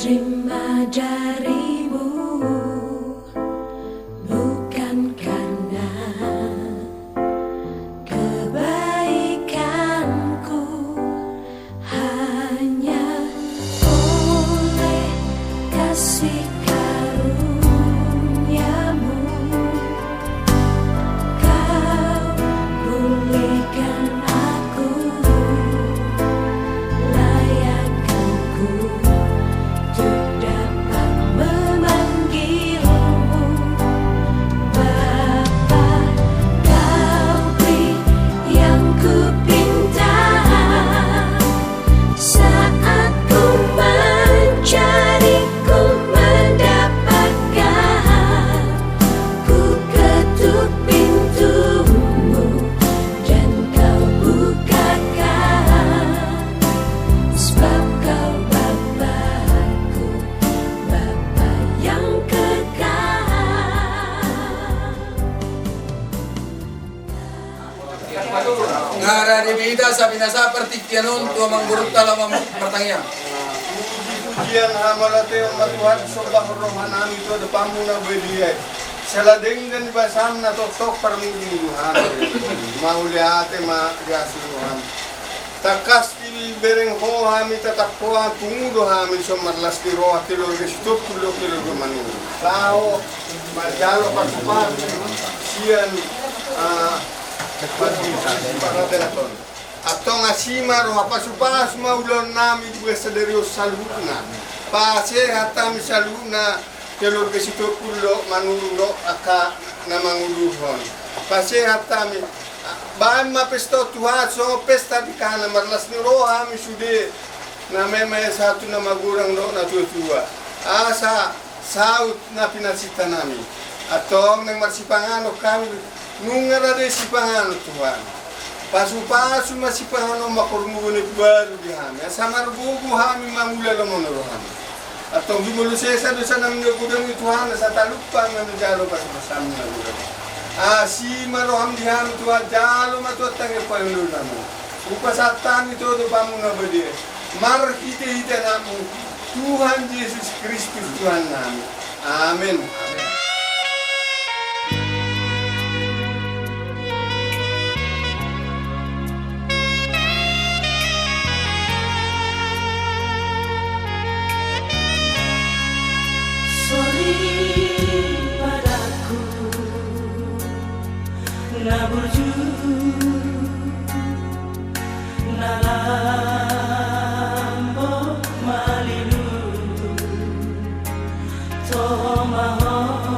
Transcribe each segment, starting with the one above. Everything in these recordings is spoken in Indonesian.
terima darimu, bukan karena kebaikanku, hanya oleh kasih karuniamu kau pulihkan aku, layakkanku untuk dapat memanggilmu Bapa. Kau beri yang ku pinta saat ku mencari, ku mendapatkan. Ku ketuk pintumu dan kau bukakan, sebab kau Bapa-Ku, Bapa yang kekal. Ngara di bida sabi nasa pertikyanon tua manggurut dalam pertanyaan. Pujian hamalate umat Tuhan sobah rohanami to depamu na bediai. Saladeng dan basam na tok permingguan. Mau lihat ma gasuhan. Takas ti bereng ho hami tatak ho tungudo hami somarlas ti roa ti lo restup kulo manu. Lao majalo pasupan sian para delaton. Atong asima roha pasupas maulon nami dua sederio saluna. Pase hatam saluna kelor kesito kulo manulo aka namanguluhon. Pase hatami bahan ma pesto Tuhan so pesta di kana marlas ni roha mi sude na mema satu na magurang no na tua. Asa saut na pinasita nami. Atong nang marsipangano kami nungara de sipangano Tuhan. Pasu-pasu masih pahano makormugunit baru di hami. Samar bubu hami mamula lamon rohami. Atau gimulu sesa dosa namin gudang itu Tuhan sa talupan na jalo pas masam na gudang. Si maroham di hami Tuhan jalo matutang ipayulo namin. Upasatan itu do pamu na bedi. Mar hite namu Tuhan Yesus Kristus Tuhan namin. Amin. Padaku na burju na lambo malilu to maho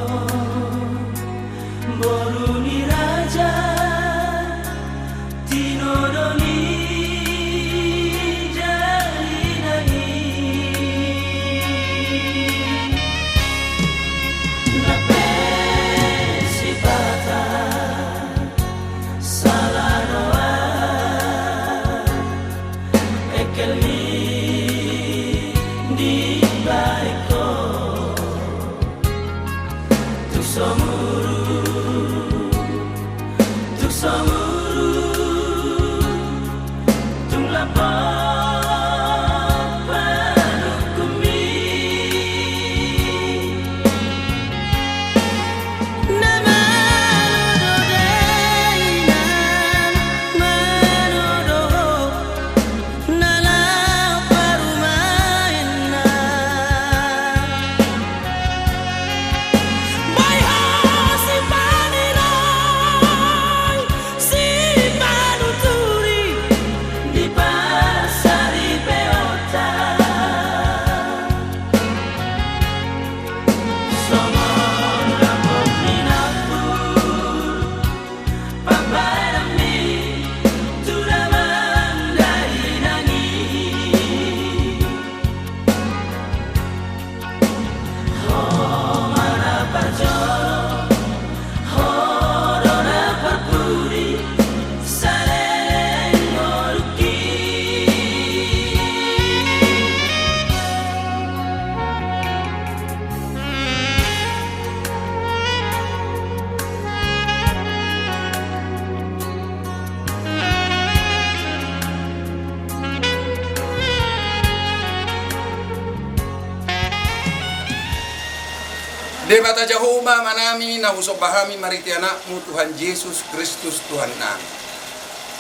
Debata Jehova manami na usop bahami mariti anakmu Tuhan Yesus Kristus Tuhan nami.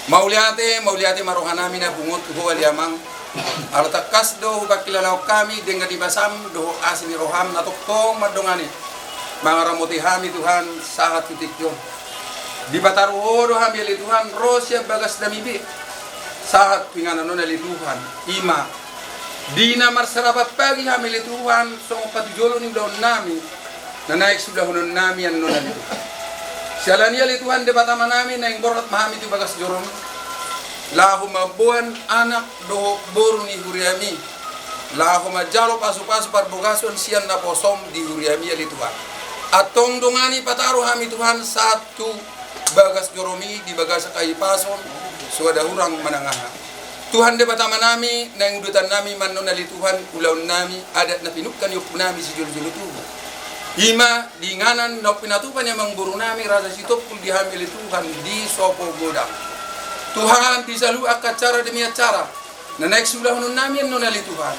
Mauliate marohanami na bungot ho aliamang. Alatakas do bakilalaw kami dengan dibasam do asin roham na tuktong madongani. Mangaramoti hami Tuhan sahat titikyo. Dibataruho do hami ali Tuhan rosya bagas damibi. Sahat pinganon ali Tuhan ima. Dina marsarapat pagi hami ali Tuhan so patujolo ni daun nami. Na naik sudah hunun nami an nonali. Sialani ali Tuhan debata manami na ingborot mahami tu bagas jorom. Lahu mabuan anak do boru ni huriami. Lahu majalo pasu-pasu parbogason sian na posom di huriami ali Tuhan. Atong dongani pataru hami Tuhan satu bagas joromi di bagas kai pason suada hurang manangaha. Tuhan debata manami na indutan nami manon ali Tuhan ulaun nami adat na pinukkan yuk nami si julu-julu tubuh. Ima dinganan na pinatupan yang mengburu nami rasa sitopul dihamili Tuhan di sopo godang. Tuhan disalu acara demi acara. Na naik sudah nun nami non ali Tuhan.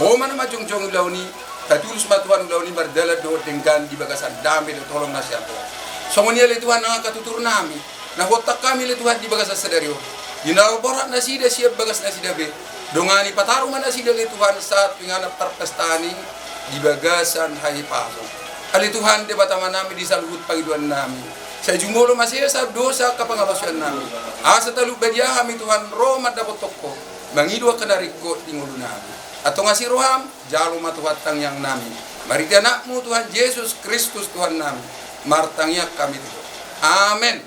O mana majong-jong launi tatulus matuhan launi bardala do denggan di bagasan damai do tolong nasihat Tuhan. Somoni ali Tuhan na katutur nami. Na hotak kami ali Tuhan di bagasan sadario. Dinaw borak nasida siap bagas nasida be. Dongani patarungan nasida ali Tuhan saat pingana perpestani di bagasan hai paso. Ali Tuhan debata manami di saluhut pagiduan nami. Saya jumolo masih sa dosa kapangabasuan nami. Asa talu badia kami Tuhan Roma dapat toko. Mangidua kenariko tingulu nami. Atau ngasih roham jalo matuhatang yang nami. Mari anakmu Tuhan Yesus Kristus Tuhan nami. Martangnya kami Tuhan. Amin.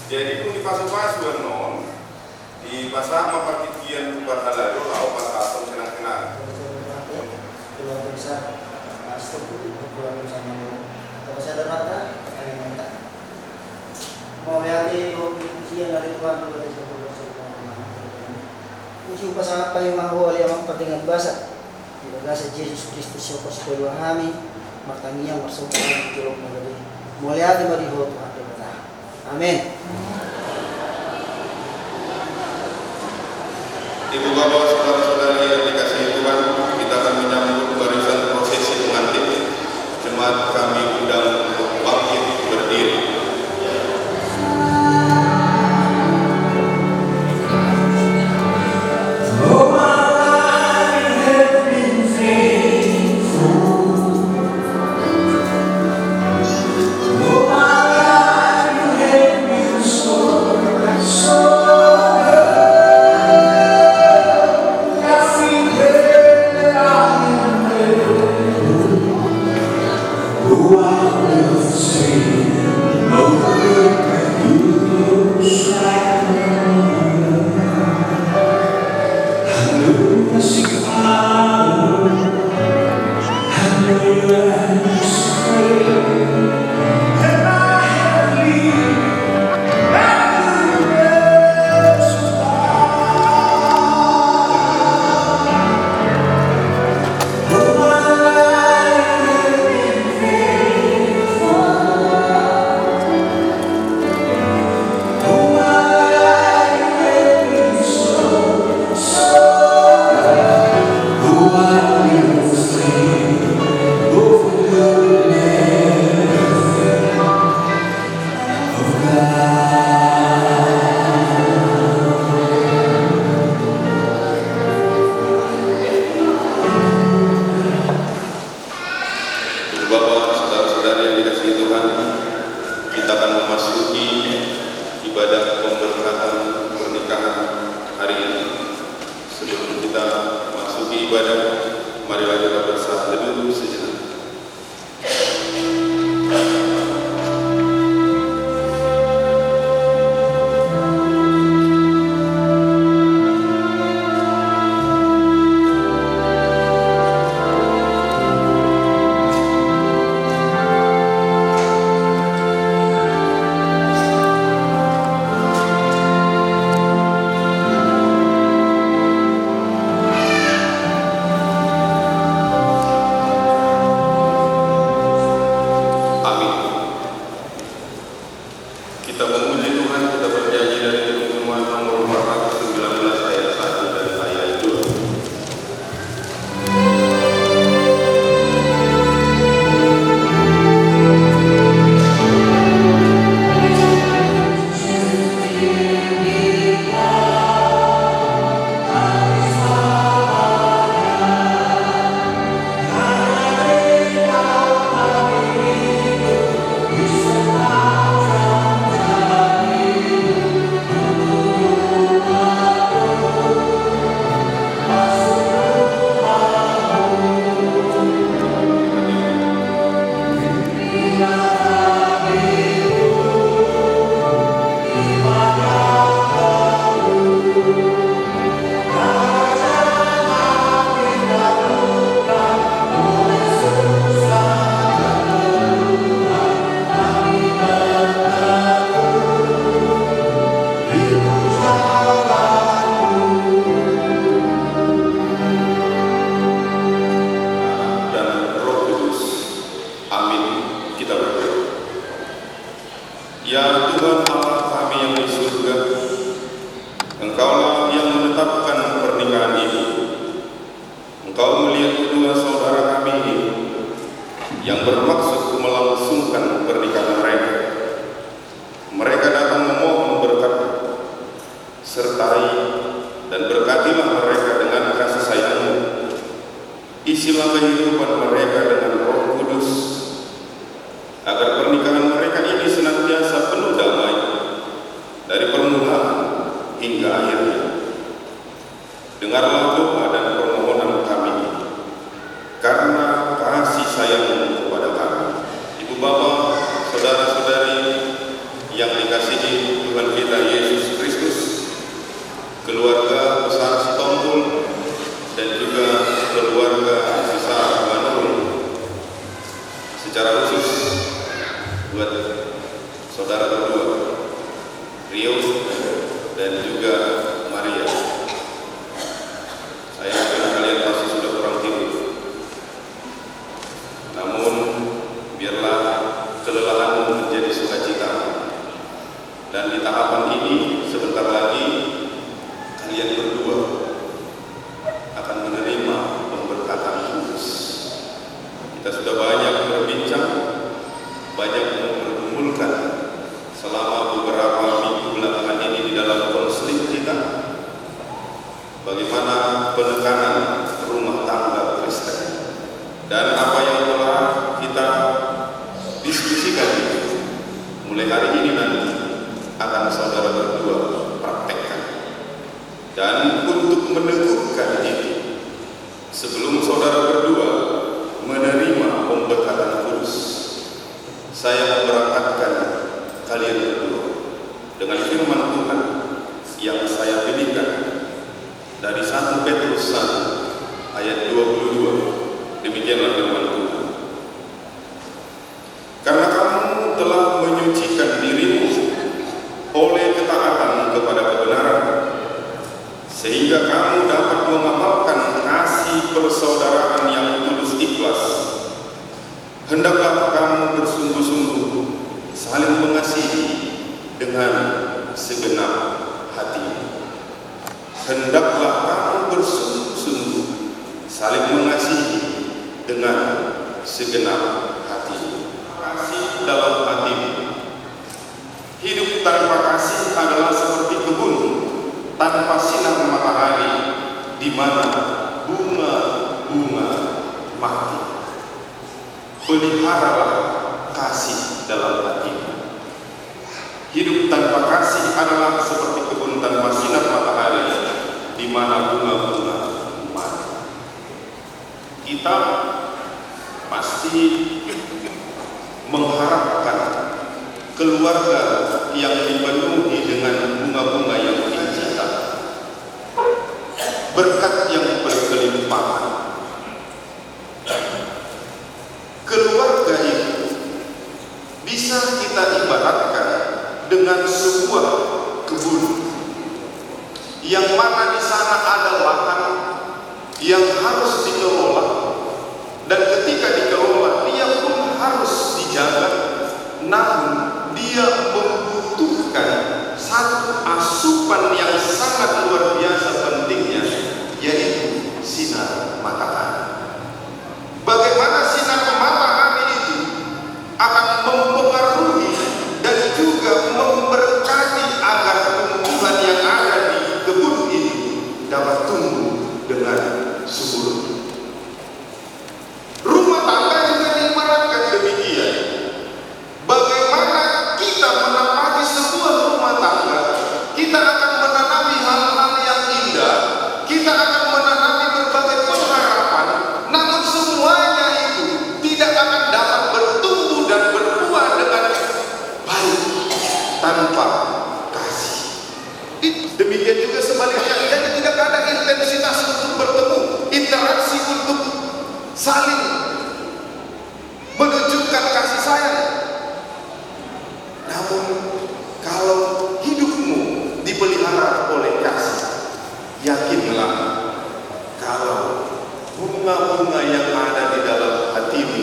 Jadi kung dipasok-pasok non di pasama partikian lugar halal lau pasang senang-senang. Keluarga besar, keluarga besar kalau saya ada rata, saya minta. Mau lihat siang dari Tuhan keluarga besar. Uji pasangan paling mahal yang memperdengar bahasa. Di bahasa Yesus Kristus siapa sekolah kami, martangi yang bersama di jolok menjadi. Mau lihat di bawah Tuhan. Amin. Ibu bapak saudara-saudari yang dikasihi Tuhan, kita akan menyambut barisan prosesi pengantin. Jemaat kami undang untuk bangkit berdiri. So marilah kita bersatu dulu sejenak. Kita memuji Tuhan, kita berjanji dari firman nomor 419 ayat 1 dan ayat 2. Ya Tuhan Allah kami yang di surga, Engkaulah yang menetapkan pernikahan ini. Engkau melihat kedua saudara kami ini yang bermaksud melangsungkan pernikahan mereka. Mereka datang memohon berkat, sertai dan berkatilah mereka dengan kasih sayang-Mu. Isilah kehidupan mereka dengan Roh Kudus, agar pernikahan mereka ini senantiasa penuh damai dari permulaan hingga akhirnya. Dengarlah doa dan permohonan kami karena kasih sayang-Mu kepada kami. Ibu bapak, saudara-saudari yang dikasihi Tuhan kita Yesus Kristus, keluarga besar Sitompul dan juga keluarga besar Manurung, secara khusus buat saudara berdua Rio dan juga Maria. Saya kira kalian pasti sudah kurang tidur, namun biarlah kelelahanmu menjadi sukacita, dan di tahapan ini sebentar lagi kalian berdua akan menerima pemberkatan kudus. Kita sudah banyak berbincang, banyak mempergumulkan selama beberapa minggu belakangan ini di dalam konseling kita, bagaimana penekanan rumah tangga Kristen, dan apa yang telah kita diskusikan mulai hari ini nanti akan saudara berdua praktekkan. Dan untuk meneguhkan ini, sebelum saudara berdua menerima pemberkatan kudus, saya memberangkatkan kalian berdua dengan firman Tuhan yang saya pilihkan dari 1 Petrus 1 ayat 22. Demikianlah firman Tuhan. Karena kamu telah menyucikan dirimu oleh ketaatan kepada kebenaran, sehingga kamu dapat mengamalkan kasih persaudaraan yang tulus ikhlas. Hendaklah kamu bersungguh-sungguh saling mengasihi dengan segenap hati. Hendaklah kamu bersungguh-sungguh saling mengasihi dengan segenap hati. Kasih dalam hatimu. Hidup tanpa kasih adalah seperti kebun tanpa sinar matahari, di mana bunga-bunga mati. Peliharalah kasih dalam hatimu. Hidup tanpa kasih adalah seperti kebun tanpa sinar matahari, di mana bunga-bunga mati. kita pasti mengharapkan keluarga yang dipenuhi dengan bunga-bunga yang indah, berkat yang berkelimpahan. Keluarga itu bisa kita ibaratkan dengan sebuah kebun yang mana di sana ada lahan yang harus dikelola, dan ketika dikelola dia pun harus dijaga, namun dia membutuhkan satu asupan yang sangat luar biasa pentingnya, yaitu sinar matahari. Bagaimana sinar matahari itu akan mempengaruhi dan juga memberkati agar tumbuhan yang ada di kebun ini dapat tumbuh dengan subur. Rumah tangga juga diibaratkan demikian. Bagaimana kita menapaki sebuah rumah tangga, kita akan menanami hal-hal yang indah, kita akan menanami berbagai pengharapan, namun semuanya itu tidak akan dapat bertumbuh dan berbuah dengan baik tanpa kasih. Demikian juga sebaliknya, jadi tidak ada intensitas untuk bertemu, interaksi untuk saling menunjukkan kasih sayang. Namun kalau hidupmu dipelihara oleh kasih, yakinlah kalau bunga-bunga yang ada di dalam hatimu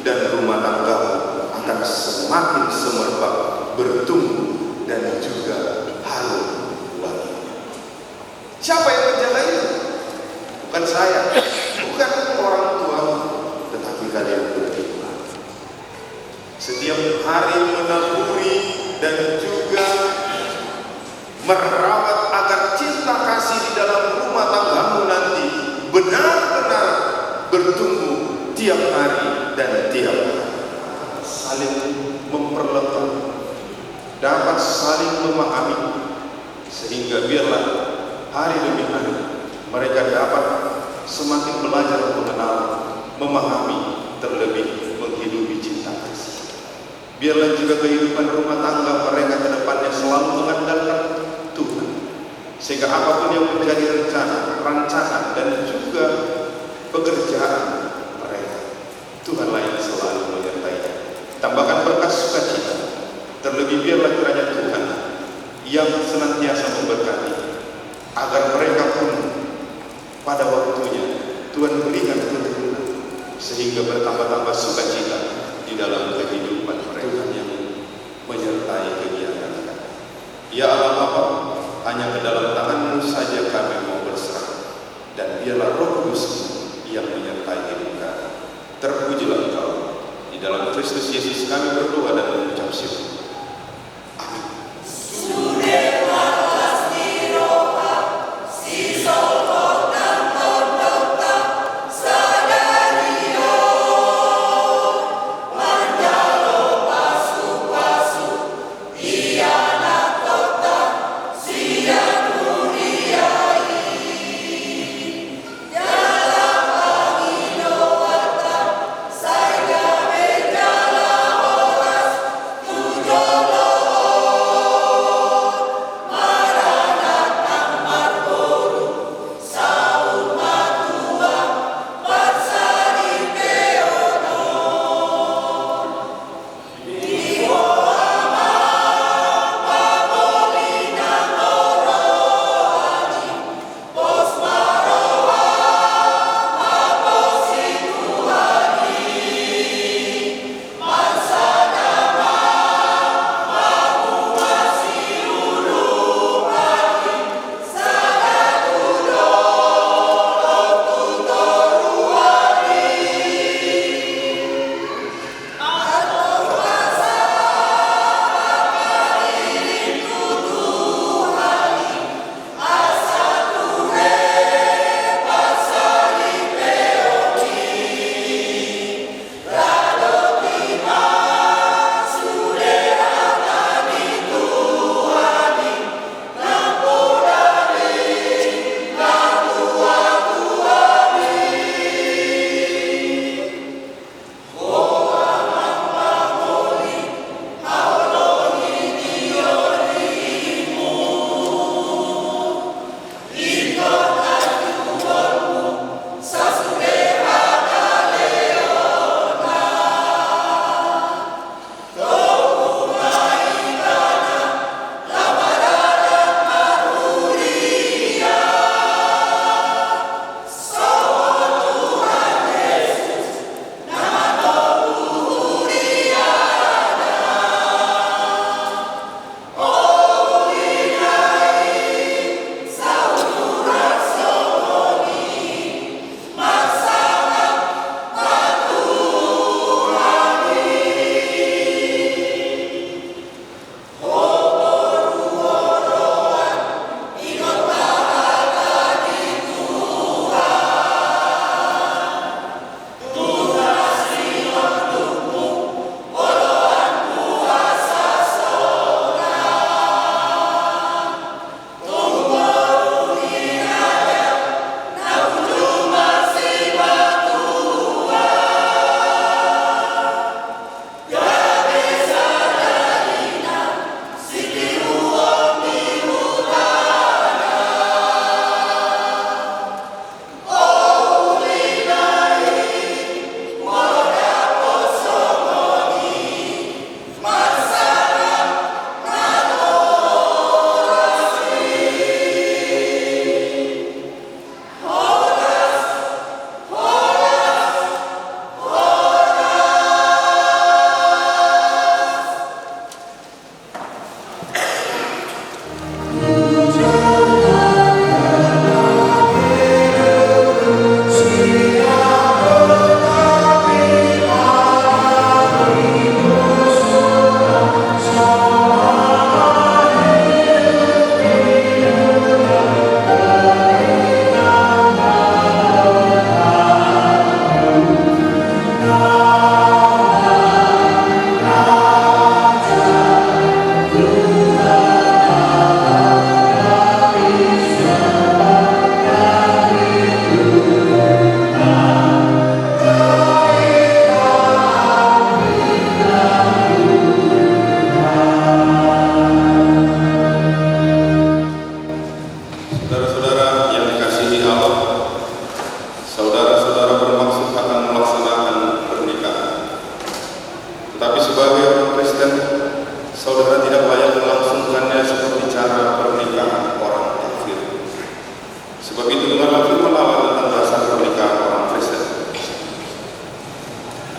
dan rumah tanggamu akan semakin semerbak, bertumbuh dan juga harum wangi. Siapa yang menjaga itu? Bukan saya, bukan orang tua, tetapi kalian berdua. Setiap hari menaburi dan juga merawat agar cinta kasih di dalam rumah tanggamu nanti benar-benar bertumbuh tiap hari dan tiap hari. Saling memperlengkapi, dapat saling memahami, sehingga biarlah hari demi hari mereka dapat semakin belajar mengenal, memahami, terlebih menghidupi cinta kasih. Biarlah juga kehidupan rumah tangga mereka ke depannya selalu mengandalkan Tuhan, sehingga apapun yang menjadi rancangan dan juga pekerjaan mereka, Tuhanlah yang selalu menyertainya. Tambahkan berkat sukacita, terlebih biarlah kiranya Tuhan yang senantiasa memberkati, agar mereka pun pada waktunya Tuhan berikan keturunan, sehingga bertambah-tambah sukacita di dalam kehidupan mereka yang menyertai kegiatan kami. Ya Allah Bapa, hanya ke dalam tangan-Mu saja kami mau berserah, dan biarlah Roh Kudus yang menyertai hidup kami. Terpujilah Engkau. Di dalam Kristus Yesus kami berdoa dan mengucap syukur. Amin.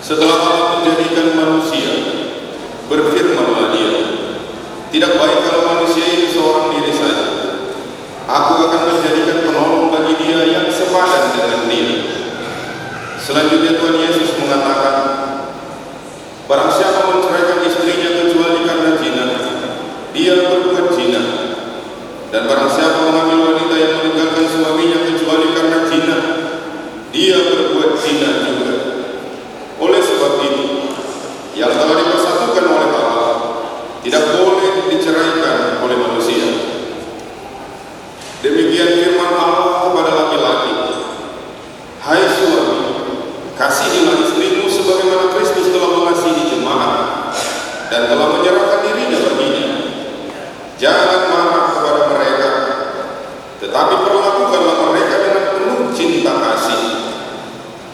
Setelah Allah menjadikan manusia, berfirmanlah Dia, tidak baik kalau manusia ini seorang diri saja. Aku akan menjadikan penolong bagi dia yang sepadan dengan dia. Selanjutnya Tuhan Yesus mengatakan, barang siapa menceraikan istrinya kecuali karena zina, dia berbuat zina. Dan barang siapa mengambil wanita yang meninggalkan suaminya kecuali karena zina, dia berbuat zina juga. Oleh sebab itu, yang telah dipersatukan oleh Allah tidak boleh diceraikan oleh manusia. Demikian firman Allah kepada laki-laki, hai suami, kasihilah istrimu sebagaimana Kristus telah mengasihi jemaat dan telah menyerahkan dirinya baginya. Jangan marah kepada mereka, tetapi perlakukanlah mereka dengan penuh cinta kasih.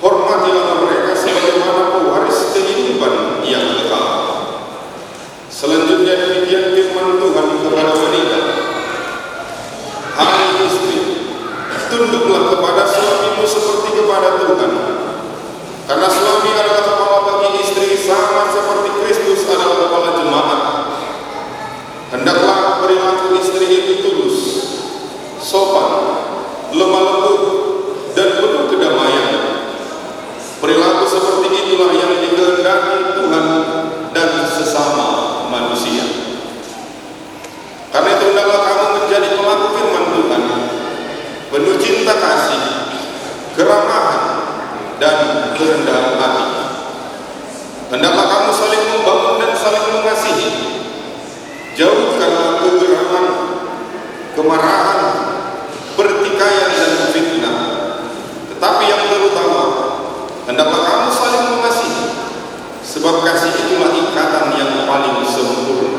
Hormatilah mereka sebagaimana pewaris kehidupan yang kekal. Selanjutnya demikian firman Tuhan kepada wanita, hai istri, tunduklah kepada suamimu seperti kepada Tuhan. Karena suami adalah kepala bagi istri, sama seperti Kristus adalah kepala jemaat. Hendaklah perilaku istri itu tulus, sopan, lemah lembut, dan penuh kedamaian. Perilaku seperti itulah yang dikehendaki Tuhan dan sesama manusia. Karena itu hendaklah kamu menjadi pelaku firman Tuhan, penuh cinta kasih, keramahan, dan kerendahan hati. Hendaklah kamu saling membangun dan saling mengasihi. Jauhkanlah kegeraman, kemarahan, pertikaian, dan fitnah. Tetapi yang terutama, hendaklah kamu saling mengasihi, sebab kasih itulah ikatan yang paling sempurna.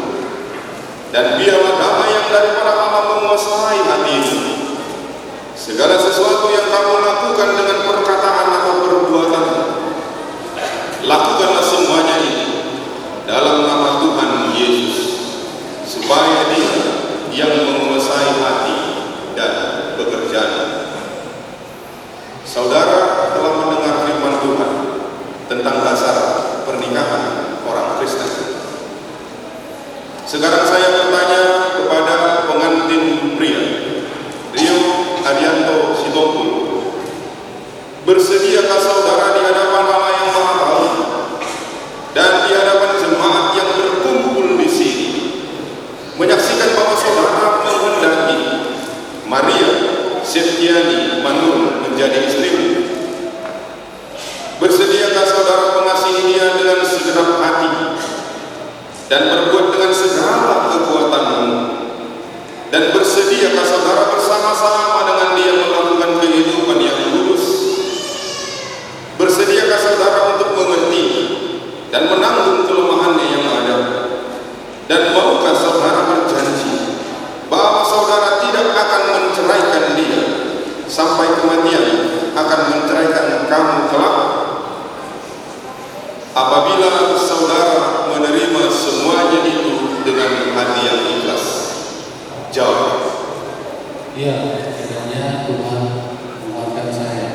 Dan biarlah damai yang daripada Allah menguasai hatimu. Segala sesuatu yang kamu lakukan dengan perkataan atau perbuatan, lakukanlah semuanya ini dalam nama Tuhan Yesus, supaya Dia yang menguasai hati dan pekerjaan. Saudara telah mendengar firman Tuhan tentang dasar pernikahan orang Kristen. Sekarang saya bertanya kepada pengantin pria, Rio Arianto Sitompul, bersediakah saudara di hadapan Allah yang Maha Tahu dan di hadapan jemaat yang berkumpul di sini menyaksikan bahwa saudara menghendaki Maria Septiani Manur menjadi istrimu? Bersediakah saudara mengasihi dia dengan segenap hati dan berbuat dengan segala kekuatanmu? Dan bersediakah saudara bersama-sama dengan dia melakukan kehidupan yang lurus? Bersediakah saudara untuk mengerti dan menanggung kelemahannya yang ada? Dan maukah saudara berjanji bahwa saudara tidak akan menceraikan dia sampai kematian akan menceraikan kamu kelak? Apabila saudara menerima semuanya itu dengan hati yang ikhlas, jawab. Ya, kiranya Tuhan menguatkan saya.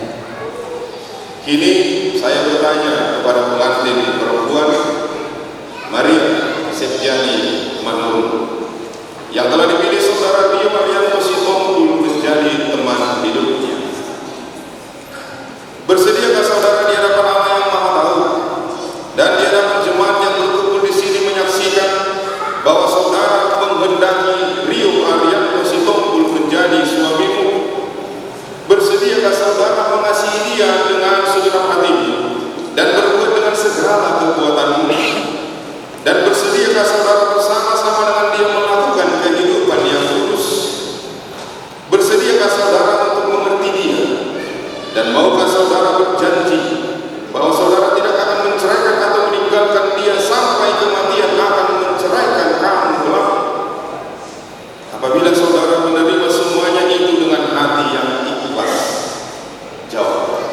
Kini saya bertanya kepada pengantin perempuan Maria Septiani Manur yang telah dipilih saudara Dio Arianto Sitompul menjadi teman hidupnya. Bersediakah saudara di hadapan Allah yang Maha Tahu dan di hadapan jemaat yang berkumpul di sini menyaksikan bahwa saudara menghendaki Rio Arianto Sitompul menjadi suamimu? Bersediakah saudara mengasihi dia dengan segenap hatimu dan berbuat dengan segala kekuatanmu? Dan bersediakah saudara bersama-sama dengan dia melakukan kehidupan yang lurus? Bersediakah saudara untuk mengerti dia? Dan maukah saudara berjanji bahwa saudara tidak akan menceraikan atau meninggalkan dia sampai kematian akan menceraikan kamu kelak? Apabila saudara menerima semuanya itu dengan hati yang ikhlas, jawab.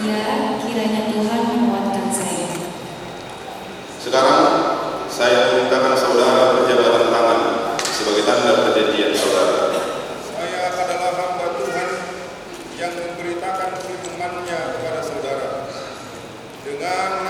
Ya, kiranya Tuhan menguatkan saya. Sekarang saya mintakan saudara berjabat tangan sebagai tanda perjanjian saudara. Saya adalah hamba Tuhan yang memberitakan firman-Nya kepada saudara dengan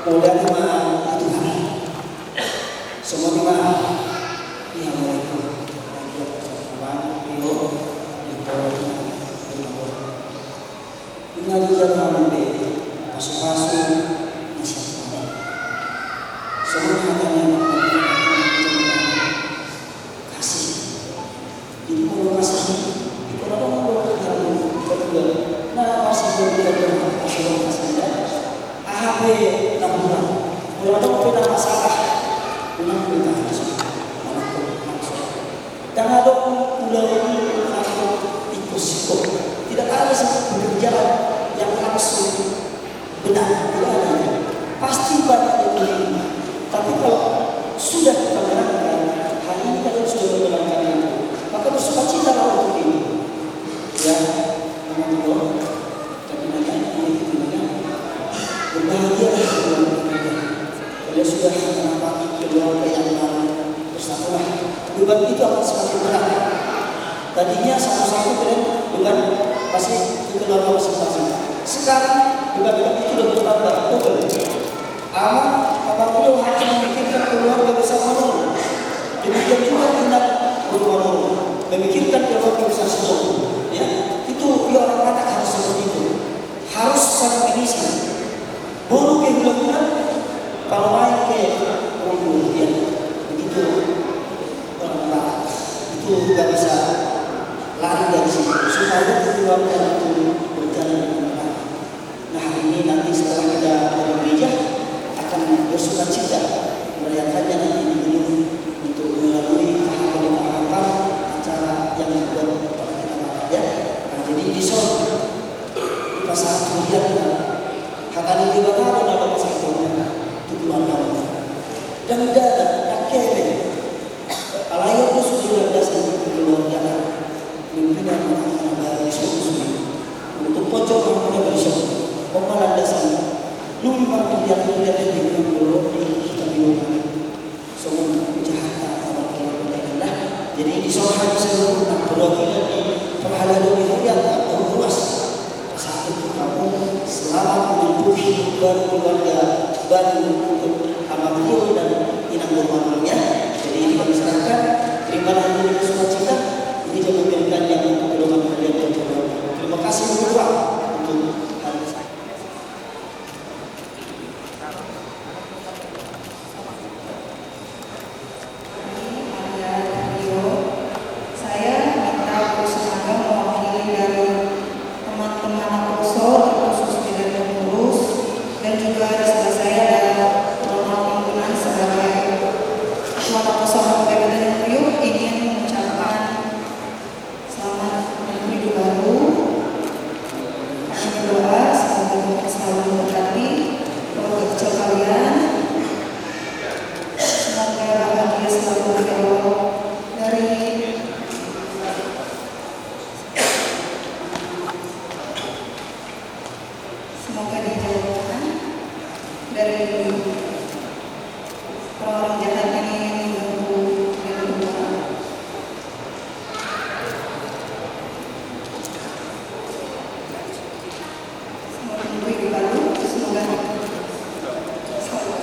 Mulia jemaah Tuhan, semua jemaah yang berikut, ini jalan pasu-pasu masyarakat. Semua katanya kasih. Jadi kalau kasih, kalau orang kedua, nah masih berbicara pasal kasihnya. AHP nampura, kalau ada pernah masalah, dengan kita harus jangan ada pulau atau ikut tidak ada satu pekerjaan yang langsung benar, tidak ada. Pasti banyak yang begini. Tapi kalau sudah kita menangkan, hari ini kita sudah menangkan itu, maka bersuka cita untuk ini. Ya, teman-teman, tapi nanti ini berbahagia kalau sudah mendapat keluarga yang baru bersama. Beban itu akan semakin berat. Tadinya satu-satu beban masih keluarga masing-masing. Sekarang beban itu sudah bertambah double. Apabila hanya memikirkan keluarga bersama dulu, demikian juga hendak berumah dulu, memikirkan keluarga besar semua. Ya, itu dia orang kata harus seperti itu. Harus saling mengisi. Buruk yang dilakukan kalau main ke orang tua, ya begitu orang barat itu nggak bisa lari dari sini supaya keluarga itu berjalan dengan baik. Nah hari ini nanti setelah kita dari gereja akan bersuka cita merayakannya nanti di gedung untuk melalui tahapan-tahapan acara yang dibuat oleh kita ya. Nah, jadi di sana pas saat kemudian hati kita tahu dalam masa itu keluarga dan tidak ada akhirnya alayo itu sudah dasar keluarga mimpinan anak-anak dari susu untuk pojok yang bersih pemalan dasar lupa kegiatan-kegiatan yang dulu kita bilang semua kejahatan sama keluarga. Jadi di soal seluruh perwakilan di perhalalan itu yang tak luas saat itu kamu selamat menempuhi keluarga baru untuk almarhum dan inang bermanfaatnya. Jadi ini kami serahkan. Terimalah ini sukacita. Ini juga memberikan yang untuk pedoman kalian dan keluarga. Terima kasih berdoa untuk hari saya. Saya minta usaha mewakili dari teman-teman Aposo, terkhusus dari pengurus, dan juga di sebelah saya ada teman pimpinan sebagai ketua Aposo Kabupaten Priok ingin mengucapkan selamat Menteri baru. Kami berdoa semoga Tuhan selalu memberkati keluarga kecil kalian. Semoga bahagia selalu dari Allah, dari semoga dijauhkan dari orang-orang jahat ini yang mengganggu kehidupan. Semoga Menteri baru, semoga selalu.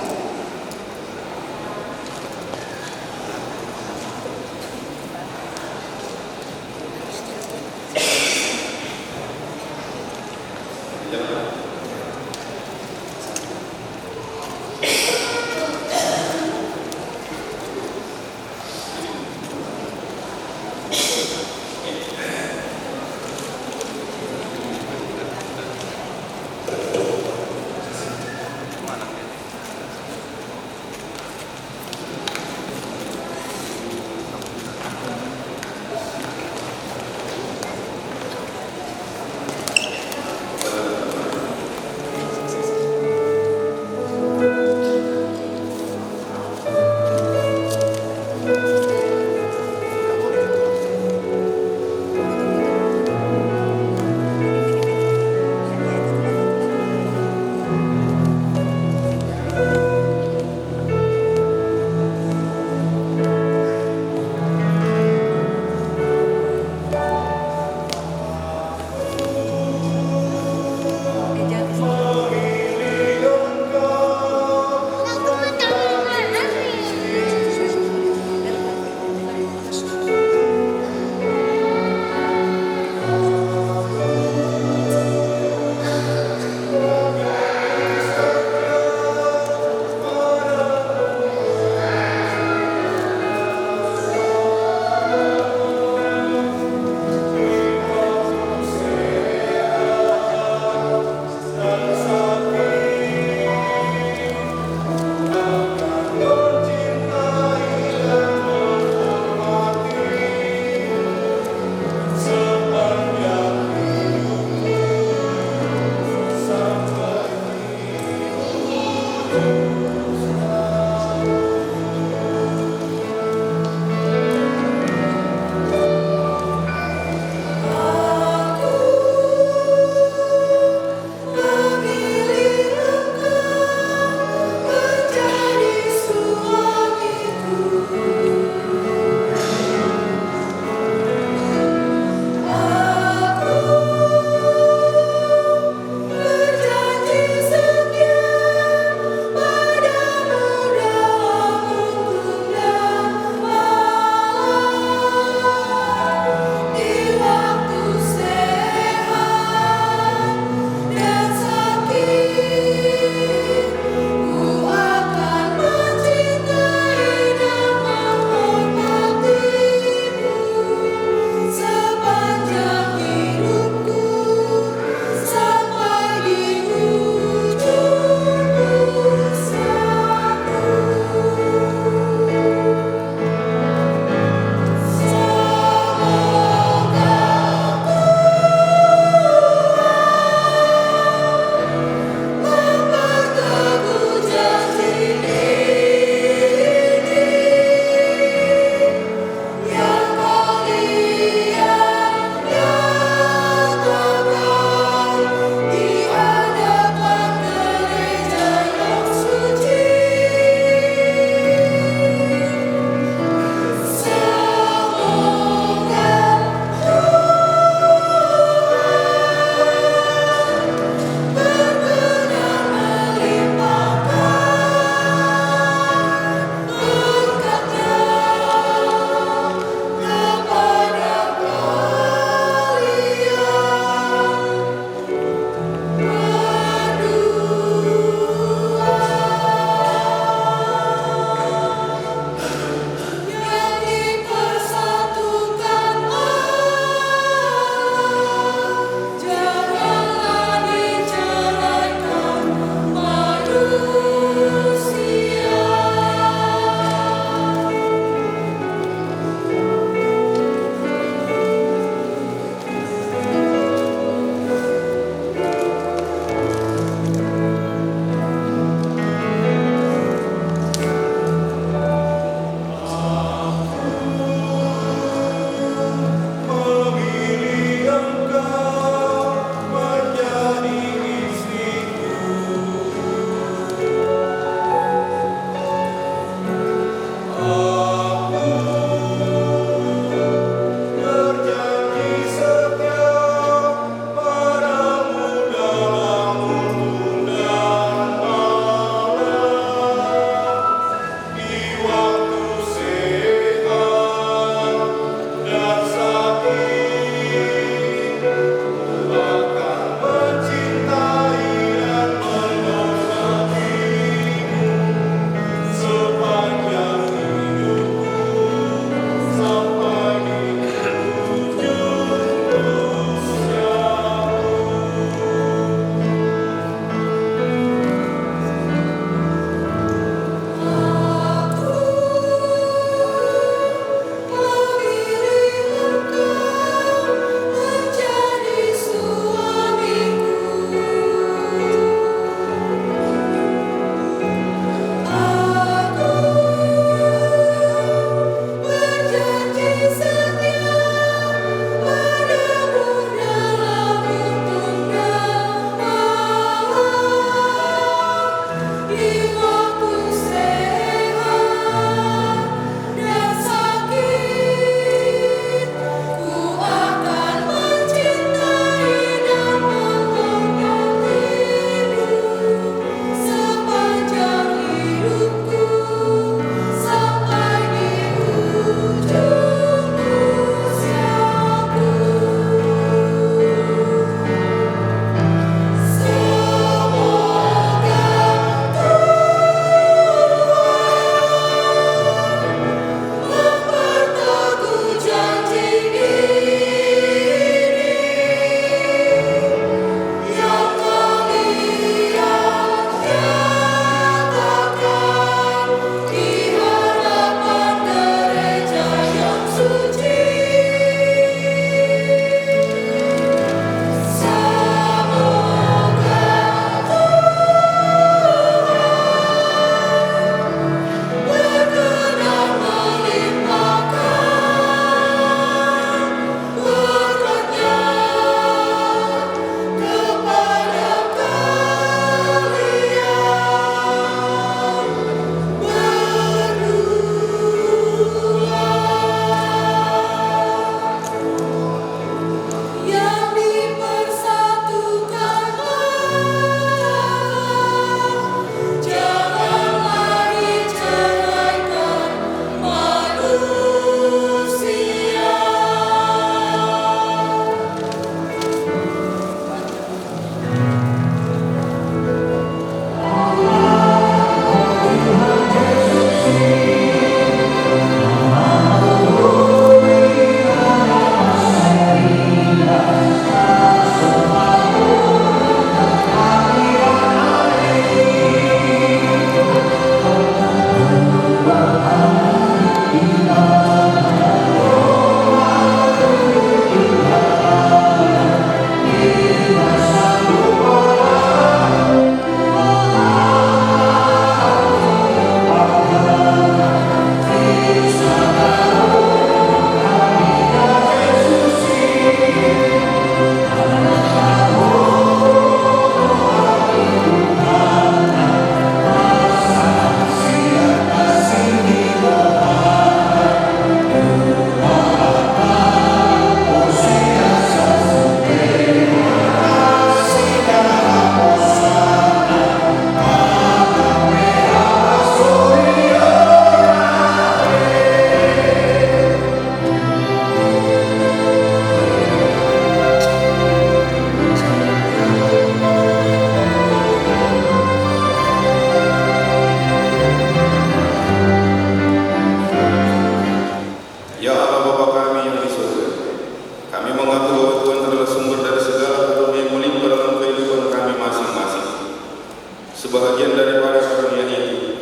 sebahagian daripada karunia itu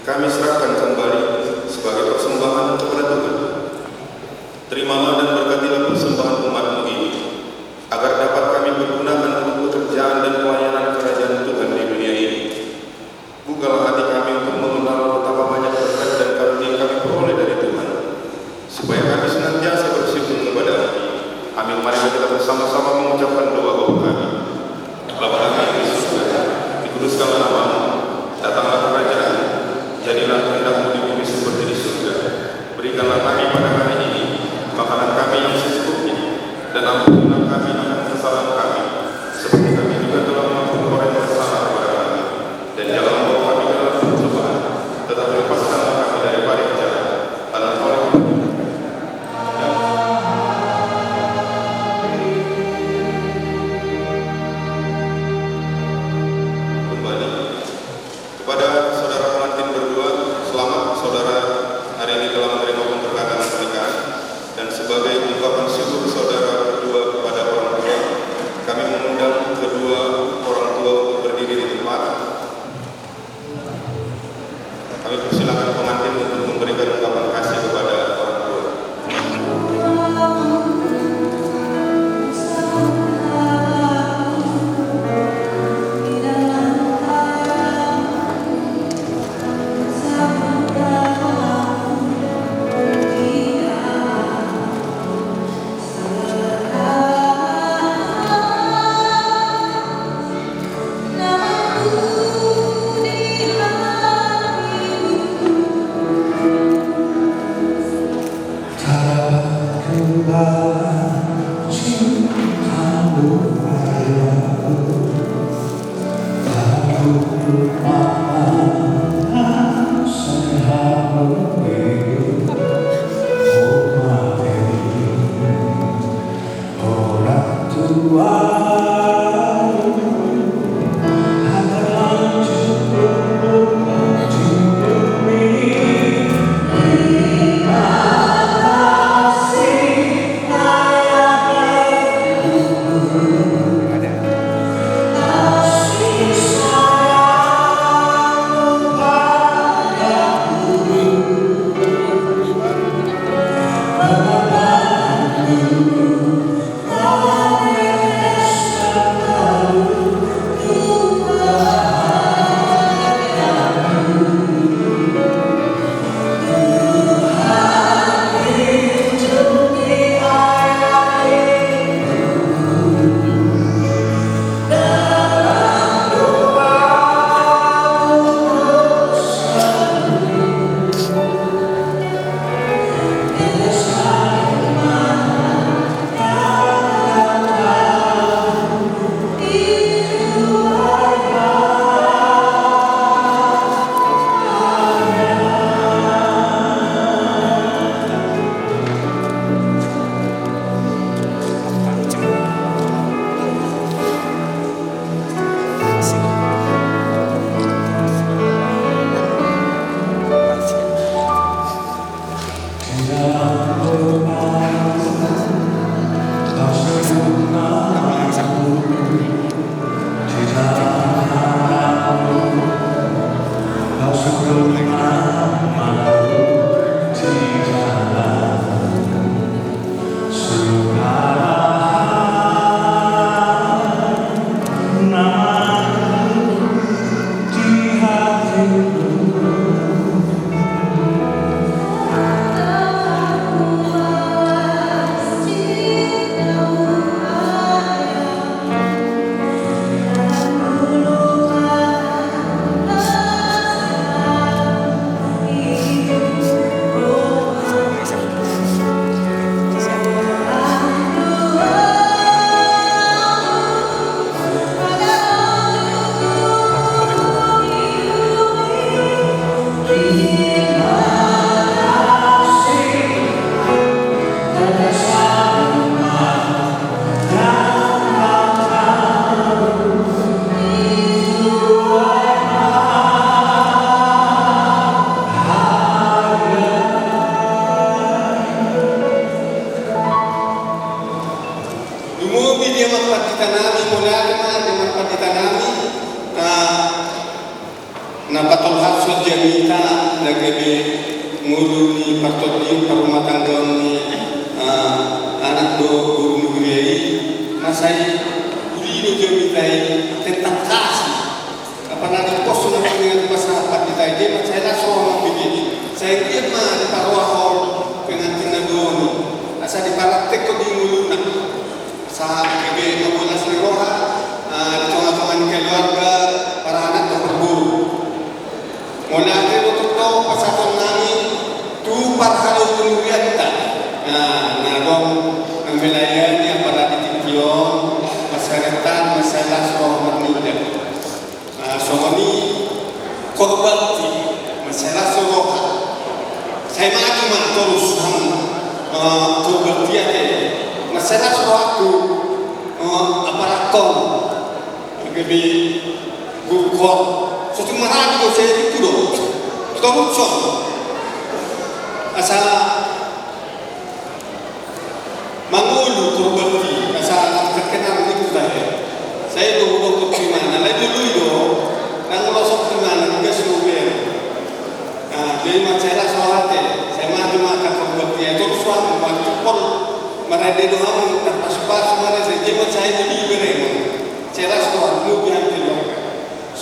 kami serahkan kembali sebagai persembahan kepada Tuhan. Terimalah dan berkatilah persembahan umat-Mu ini, agar dapat kami pergunakan untuk pekerjaan dan pelayanan kerajaan Tuhan di dunia ini. Bukalah hati kami untuk mengenal betapa banyak berkat dan karunia kami peroleh dari Tuhan, supaya kami senantiasa bersyukur kepada-Mu. Amin. Mari kita bersama-sama mengucapkan doa bapa kami. Bapa kami di surga, dikuduskanlah nama-Mu, napatol hasil janita nagabi ngulu ni patol ni rumah tangga ni anak do guru guru masai uli do jamitai tentang kasih apa nanti pos na dengan masyarakat kita ini masai lah soal begini saya dia mah di paruahol pengantin nadoni asa di praktek ko di ngulu na sa gabi mabulas ni roha di tengah-tengah keluarga para anak do berburu mula dari untuk tahu pasal nami tu parhalo penurianta na dong ang wilayah ni para ditikyon masyarakat masalah soal manila soalnya korban masalah soal saya maju mah terus korban dia masalah soal aku aparat kom gabi gukor suatu marah itu saya itu doh terus asal mangulu korban asal terkenal itu saya dulu ke mana lagi dulu itu nang masuk ke mana juga sudah jadi masalah soalnya saya maju makan korban dia terus suatu waktu pun mereka doang pas mana saya jadi saya jadi bereng saya soal lu yang dulu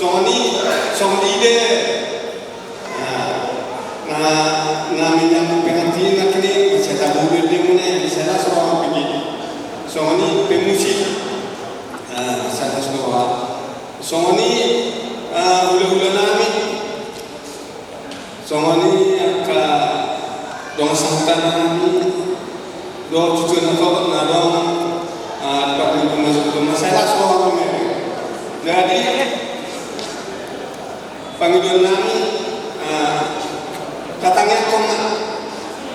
Sony deh namanya pengantin kini bisa tahu dia mana bisa lah soal begini Sony pemusik saya soal Sony ulah nami Sony ka dong sambutan nami dong cucu nakot na dong dapat masuk masalah soal jadi panggilan nami katanya koma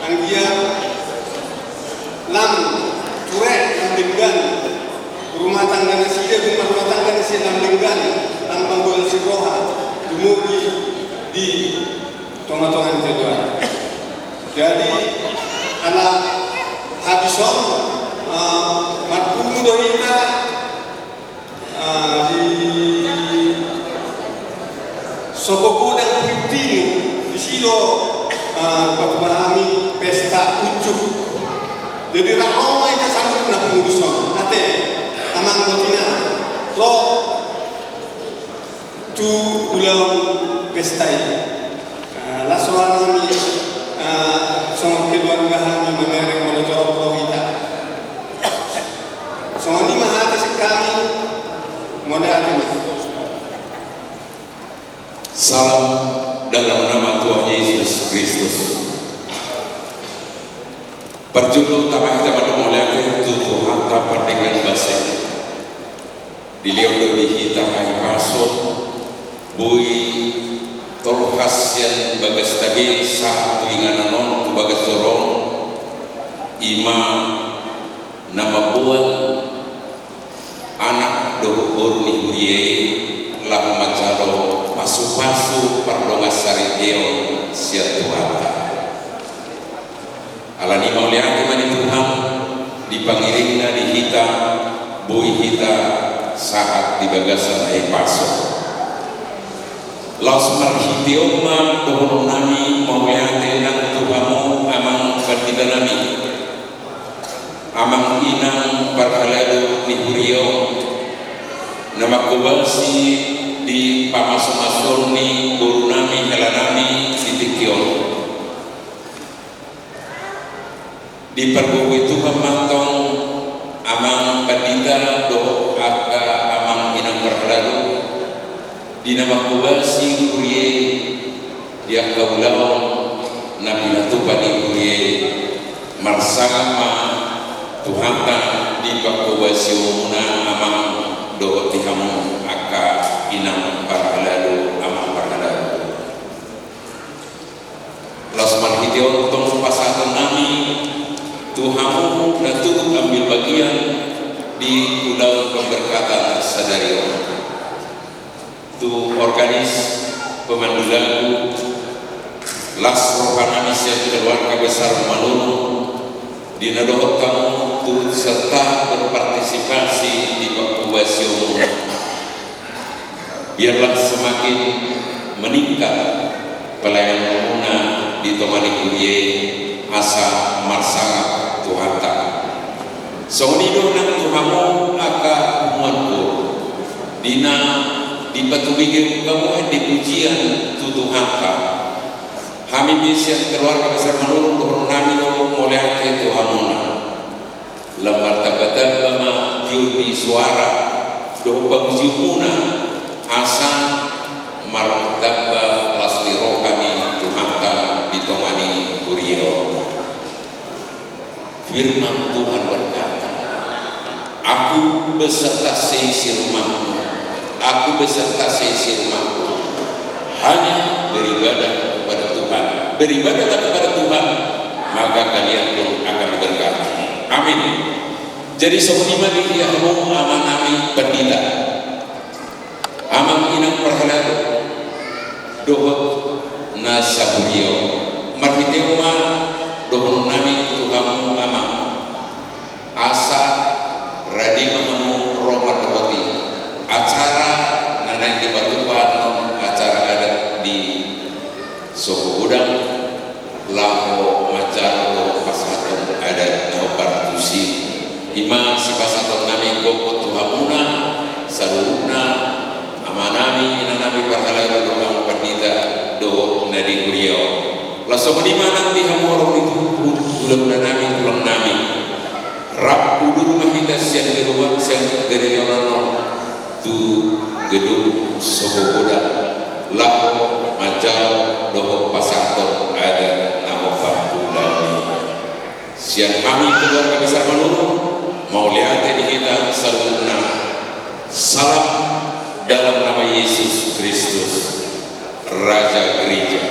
ang dia lam curet lam linggan rumah tangga nasi dia rumah tangga nasi lam linggan lam panggul si roha dumugi di tonga-tongan kedua jadi anak habison matpungu dohita di Sokoku dan Putih di silo pemahami pesta ujuk. Jadi ramai kita sambut nak pengurusan. Nate amang botina lo tu ulang pesta ini. Lasoan kami sama keluarga kami menerima menolong kita. Sama lima hati sekali modal ini. Salam dalam nama Tuhan Yesus Kristus. Berjudul tamah kita pada mulai itu Tuhan tak dengan bahasa. Dilihat dari kita hai pasut, bui tolkas yang bagas tadi sah tuingan non bagas sorong imam nama buat anak dohur ni huye lah macalo pasu-pasu pardonga sarideo sia Tuhan alani mauliati mani Tuhan dipangiringna di hita bui hita saat di bagasan ai paso laus marhitioma dohon nami mauliati nang Tuhamu amang partida nami amang inang parhaladu ni hurio nama kubasi di pamasuk-masuk ni guru nami helanami titikyon di perbuku itu pemantong amang pandita do aga amang inang berlalu di nama kubasi kurie dia kaulau nabi latu bani kurie marsama Tuhanta di pakubasi umuna amang do tihamu aka inang parhaladu amang parhaladu lasman hideo tong pasatan nami Tuhamu dan turut ambil bagian di pulau pemberkatan sadario tu organis pemandu lagu las rohanamis yang keluarga besar Malunu di nadohot kamu turut serta berpartisipasi di pakubasi umum biarlah semakin meningkat pelayanan muna di tomani kuye asa marsanga Tuhan ta sonido nang Tuhamu aka muanku dina di patubige kamu di pujian tu Tuhan ta kami bisa keluarga besar menurut turun nami mulai ke Tuhanuna lembar tabatan bama judi suara doa pengujumuna asa martaba lasli rohani Tuhan ta ditomani kurio firman Tuhan berkata aku beserta seisi rumahmu aku beserta seisi rumahku hanya beribadah kepada Tuhan beribadah kepada Tuhan maka kalian pun akan berkati amin. Jadi sebenarnya dia mau amanami pendeta amang inang perhelado dohot nasaburio marhiteuma dohon nami Tuhan amang asa radimahmu romat roti acara nanang di Batuban acara adat di Suku Udang laho macaro pasaton adat naupar tusi ima si pasaton nami goko Tuhamuna saruna amanami inanami parhalai doang pandita do nadi kurio laso menima nanti hamorong itu ulang nami tulang nami rap udur mahita siang di rumah siang dari orang tu gedung Sobogoda laho macam doho pasaton ada nama Fahulani siang kami keluarga besar menurut mau lihat di kita saluna salam dalam nama Yesus Kristus Raja Gereja